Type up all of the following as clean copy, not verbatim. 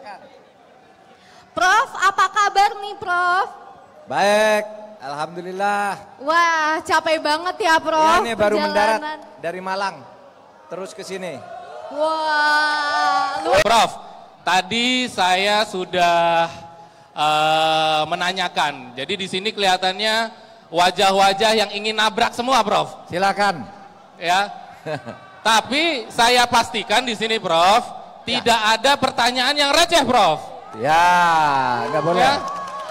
silakan. Prof, apa kabar nih Prof? Baik, alhamdulillah. Wah, capek banget ya Prof. Ini baru mendarat perjalanan. dari Malang, terus ke sini. Wah, Prof, tadi saya sudah menanyakan. Jadi di sini kelihatannya wajah-wajah yang ingin nabrak semua, Prof. Silakan. Ya. Tapi saya pastikan di sini, Prof, tidak ada pertanyaan yang receh, Prof. Ya, nggak boleh. Ya.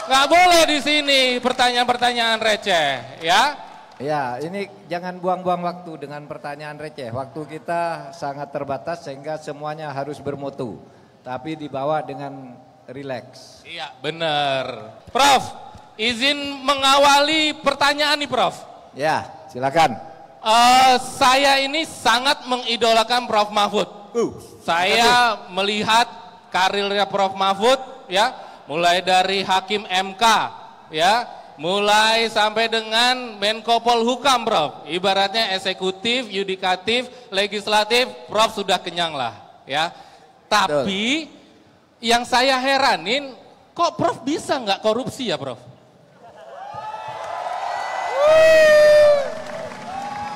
Nggak boleh di sini pertanyaan-pertanyaan receh, ya. Ya, ini jangan buang-buang waktu dengan pertanyaan receh. Waktu kita sangat terbatas sehingga semuanya harus bermutu. Tapi dibawa dengan rileks. Iya, benar. Prof, izin mengawali pertanyaan nih, Prof. Ya, silakan. Saya ini sangat mengidolakan Prof Mahfud. Saya melihat karirnya Prof Mahfud, ya, mulai dari Hakim MK, ya, mulai sampai dengan Menko Polhukam, Prof. Ibaratnya eksekutif, yudikatif, legislatif, Prof sudah kenyang lah, ya. Tapi yang saya heranin, kok Prof bisa nggak korupsi ya, Prof?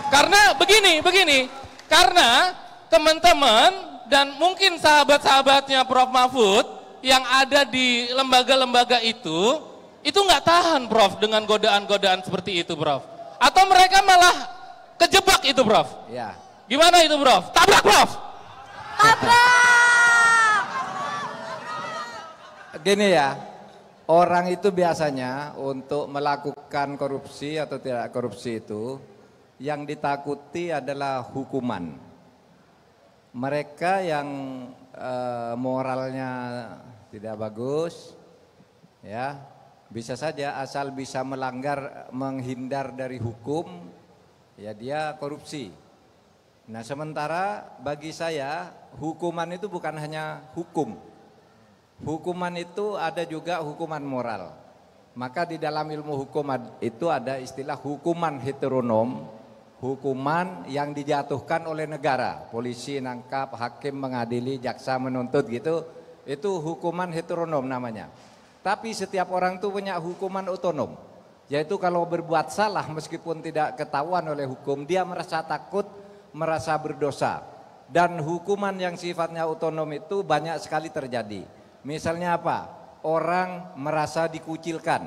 Karena begini, karena teman-teman dan mungkin sahabat-sahabatnya Prof Mahfud yang ada di lembaga-lembaga itu nggak tahan, Prof, dengan godaan-godaan seperti itu, Prof. Atau mereka malah kejebak itu, Prof. Ya. Gimana itu, Prof? Tabrak, Prof. tabrak. Gini ya, orang itu biasanya untuk melakukan korupsi atau tidak korupsi itu yang ditakuti adalah hukuman. Mereka yang moralnya tidak bagus, ya bisa saja asal bisa melanggar, menghindar dari hukum, ya dia korupsi. Nah sementara bagi saya hukuman itu bukan hanya hukum. Hukuman itu ada juga hukuman moral. Maka di dalam ilmu hukum itu ada istilah hukuman heteronom, hukuman yang dijatuhkan oleh negara, polisi nangkap, hakim mengadili, jaksa menuntut gitu, itu hukuman heteronom namanya. Tapi setiap orang itu punya hukuman otonom, yaitu kalau berbuat salah meskipun tidak ketahuan oleh hukum, dia merasa takut, merasa berdosa. Dan hukuman yang sifatnya otonom itu banyak sekali terjadi. Misalnya apa? Orang merasa dikucilkan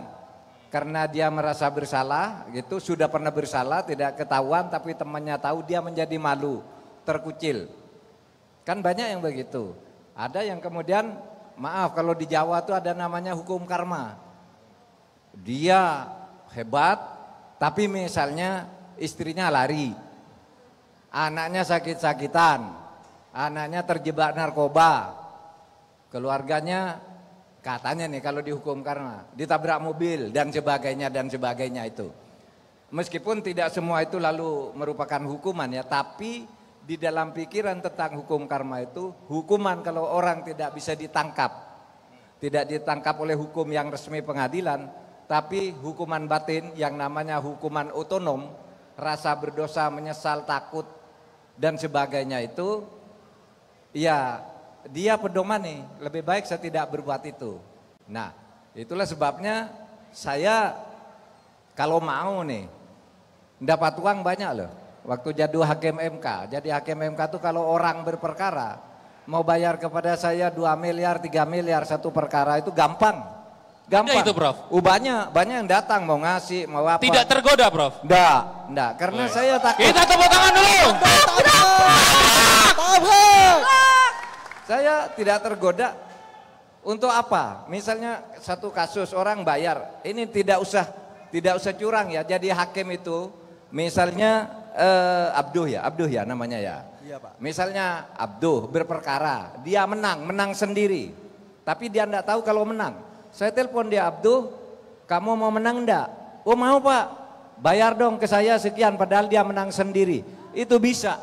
karena dia merasa bersalah gitu, sudah pernah bersalah tidak ketahuan tapi temannya tahu, dia menjadi malu, terkucil. Kan banyak yang begitu. Ada yang kemudian, maaf kalau di Jawa tuh ada namanya hukum karma. Dia hebat tapi misalnya istrinya lari, anaknya sakit-sakitan, anaknya terjebak narkoba, keluarganya katanya nih kalau dihukum karma ditabrak mobil dan sebagainya itu. Meskipun tidak semua itu lalu merupakan hukuman ya, tapi di dalam pikiran tentang hukum karma itu, hukuman kalau orang tidak bisa ditangkap, tidak ditangkap oleh hukum yang resmi pengadilan, tapi hukuman batin yang namanya hukuman otonom, rasa berdosa, menyesal, takut dan sebagainya itu, ya dia pedoman nih, lebih baik saya tidak berbuat itu. Nah itulah sebabnya saya kalau mau nih dapat uang banyak loh. Waktu jadi hakim MK, tuh kalau orang berperkara mau bayar kepada saya 2 miliar, 3 miliar satu perkara itu gampang. Ada itu, Prof? Banyak yang datang mau ngasih, mau apa. Tidak tergoda, Prof? Enggak, karena saya takut. Kita tepuk tangan dulu. Saya tidak tergoda. Untuk apa? Misalnya satu kasus orang bayar, ini tidak usah curang ya. Jadi hakim itu, misalnya Abduh ya namanya ya. Iya, Pak. Misalnya Abduh berperkara, dia menang sendiri. Tapi dia enggak tahu kalau menang. Saya telepon dia, Abduh, kamu mau menang enggak? Oh mau Pak, bayar dong ke saya sekian, padahal dia menang sendiri. Itu bisa.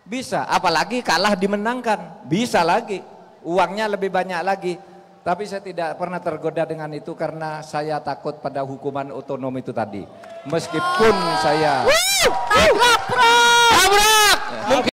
Bisa, apalagi kalah dimenangkan, bisa lagi, uangnya lebih banyak lagi. Tapi saya tidak pernah tergoda dengan itu karena saya takut pada hukuman otonom itu tadi. Meskipun saya Tabrak, Prof. Tabrak. Mungkin